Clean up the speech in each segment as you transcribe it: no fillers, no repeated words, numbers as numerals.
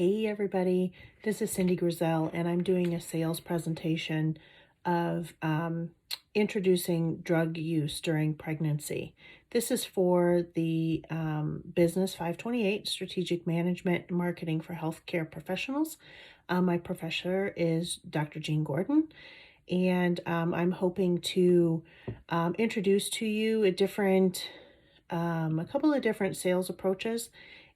Hey everybody, this is Cindy Grizel, and I'm doing a sales presentation of introducing drug use during pregnancy. This is for the Business 528 Strategic Management and Marketing for Healthcare Professionals. My professor is Dr. Jean Gordon, and I'm hoping to introduce to you a couple of different sales approaches.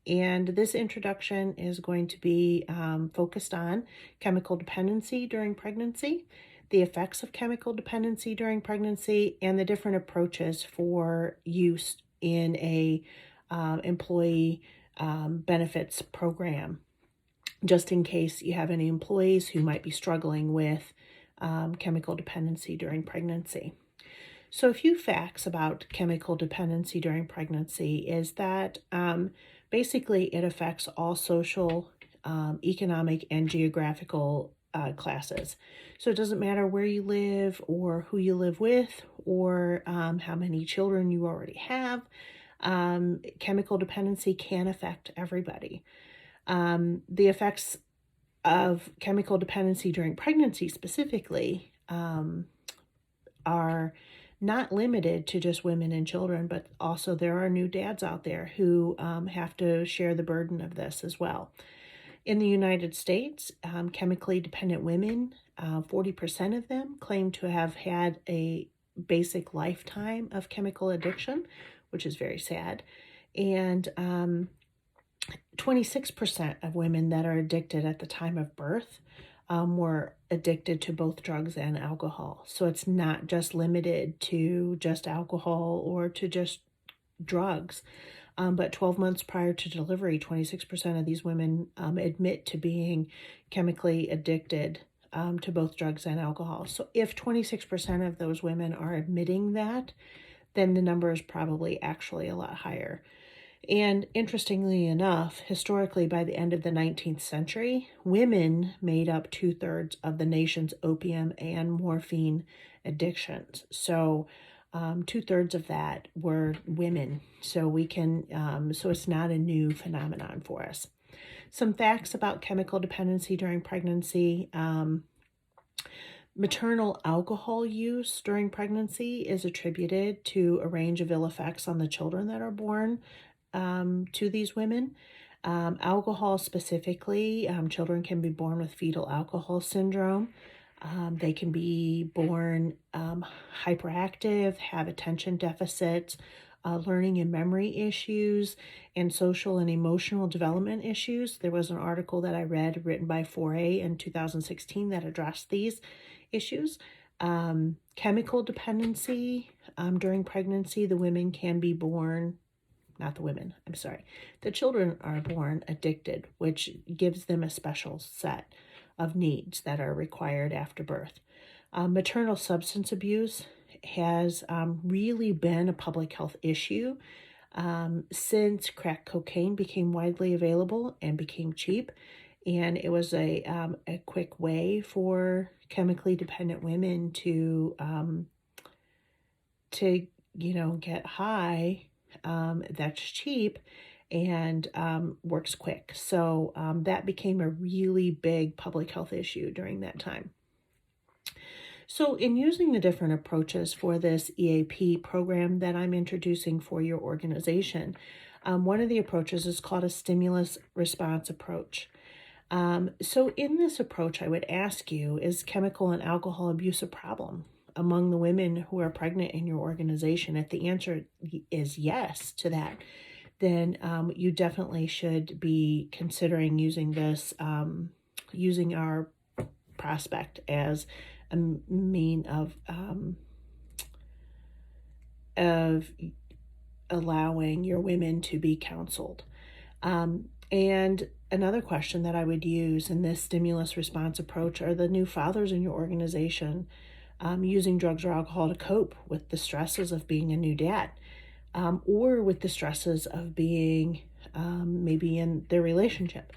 And this introduction is going to be focused on chemical dependency during pregnancy, the effects of chemical dependency during pregnancy, and the different approaches for use in a employee benefits program, just in case you have any employees who might be struggling with chemical dependency during pregnancy. So a few facts about chemical dependency during pregnancy is that basically it affects all social, economic, and geographical classes. So it doesn't matter where you live or who you live with or how many children you already have. Chemical dependency can affect everybody. The effects of chemical dependency during pregnancy specifically are not limited to just women and children, but also there are new dads out there who have to share the burden of this as well. In the United States, chemically dependent women, 40% of them claim to have had a basic lifetime of chemical addiction, which is very sad. And 26% of women that are addicted at the time of birth were addicted to both drugs and alcohol. So it's not just limited to just alcohol or to just drugs. But 12 months prior to delivery, 26% of these women admit to being chemically addicted to both drugs and alcohol. So if 26% of those women are admitting that, then the number is probably actually a lot higher. And interestingly enough, historically, by the end of the 19th century, women made up 2/3 of the nation's opium and morphine addictions. So 2/3 of that were women. So so it's not a new phenomenon for us. Some facts about chemical dependency during pregnancy. Maternal alcohol use during pregnancy is attributed to a range of ill effects on the children that are born to these women. Alcohol specifically, children can be born with fetal alcohol syndrome. They can be born hyperactive, have attention deficits, learning and memory issues, and social and emotional development issues. There was an article that I read written by 4A in 2016 that addressed these issues. Chemical dependency during pregnancy, the women can be born not the women, I'm sorry. The children are born addicted, which gives them a special set of needs that are required after birth. Maternal substance abuse has really been a public health issue since crack cocaine became widely available and became cheap. And it was a quick way for chemically dependent women to get high. That's cheap and works quick. So that became a really big public health issue during that time. So in using the different approaches for this EAP program that I'm introducing for your organization, one of the approaches is called a stimulus response approach. So in this approach, I would ask you, is chemical and alcohol abuse a problem among the women who are pregnant in your organization? If the answer is yes to that, then you definitely should be considering using this, using our prospect as a mean of allowing your women to be counseled. And another question that I would use in this stimulus response approach are the new fathers in your organization using drugs or alcohol to cope with the stresses of being a new dad, or with the stresses of being maybe in their relationship.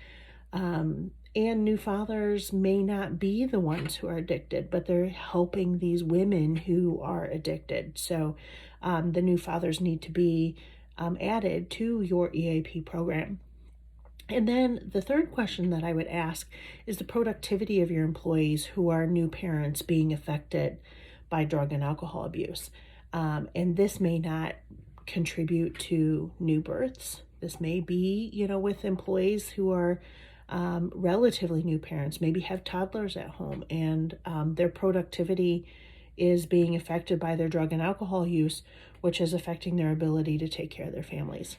And new fathers may not be the ones who are addicted, but they're helping these women who are addicted. So the new fathers need to be added to your EAP program. And then the third question that I would ask is the productivity of your employees who are new parents being affected by drug and alcohol abuse. And this may not contribute to new births. This may be, with employees who are relatively new parents, maybe have toddlers at home, and their productivity is being affected by their drug and alcohol use, which is affecting their ability to take care of their families.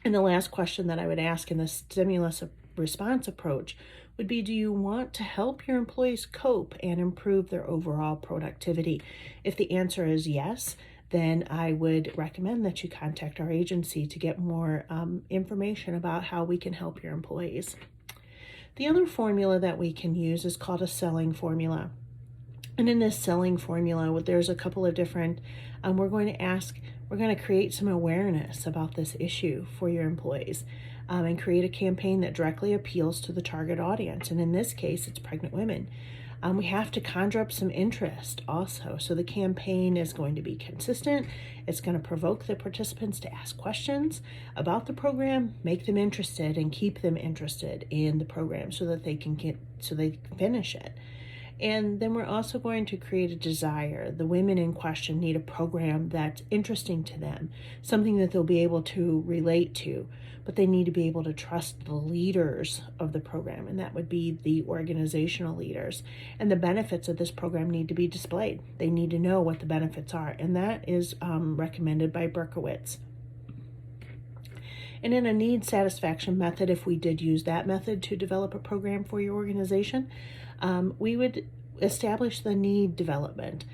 And the last question that I would ask in the stimulus response approach would be, do you want to help your employees cope and improve their overall productivity? If the answer is yes, then I would recommend that you contact our agency to get more information about how we can help your employees. The other formula that we can use is called a selling formula. And in this selling formula, there's a couple of different, we're going to create some awareness about this issue for your employees, and create a campaign that directly appeals to the target audience. And in this case, it's pregnant women. We have to conjure up some interest also. So the campaign is going to be consistent. It's going to provoke the participants to ask questions about the program, make them interested, and keep them interested in the program so that they can finish it. And then we're also going to create a desire. The women in question need a program that's interesting to them, something that they'll be able to relate to, but they need to be able to trust the leaders of the program, and that would be the organizational leaders. And the benefits of this program need to be displayed. They need to know what the benefits are, and that is recommended by Berkowitz. And in a need satisfaction method, if we did use that method to develop a program for your organization, we would establish the need development.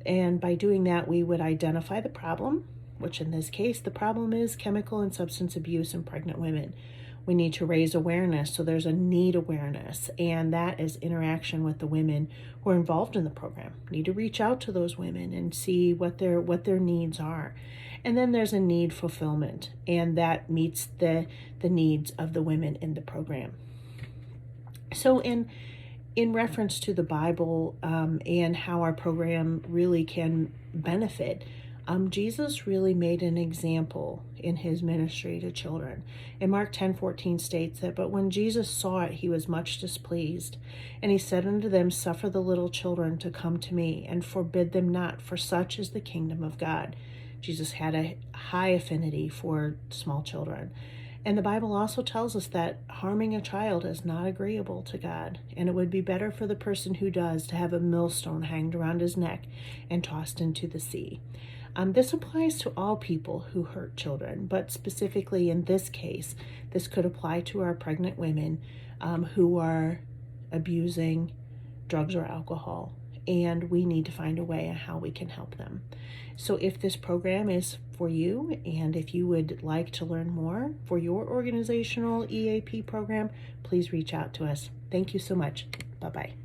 And by doing that, we would identify the problem, which in this case, the problem is chemical and substance abuse in pregnant women. We need to raise awareness, so there's a need awareness, and that is interaction with the women who are involved in the program. We need to reach out to those women and see what their needs are. And then there's a need fulfillment, and that meets the needs of the women in the program. So in reference to the Bible and how our program really can benefit, Jesus really made an example in his ministry to children. And Mark 10:14 states that, but when Jesus saw it, he was much displeased. And he said unto them, suffer the little children to come to me, and forbid them not, for such is the kingdom of God. Jesus had a high affinity for small children. And the Bible also tells us that harming a child is not agreeable to God, and it would be better for the person who does to have a millstone hanged around his neck and tossed into the sea. This applies to all people who hurt children, but specifically in this case, this could apply to our pregnant women who are abusing drugs or alcohol, and we need to find a way on how we can help them. So if this program is for you, and if you would like to learn more for your organizational EAP program, please reach out to us. Thank you so much. Bye-bye.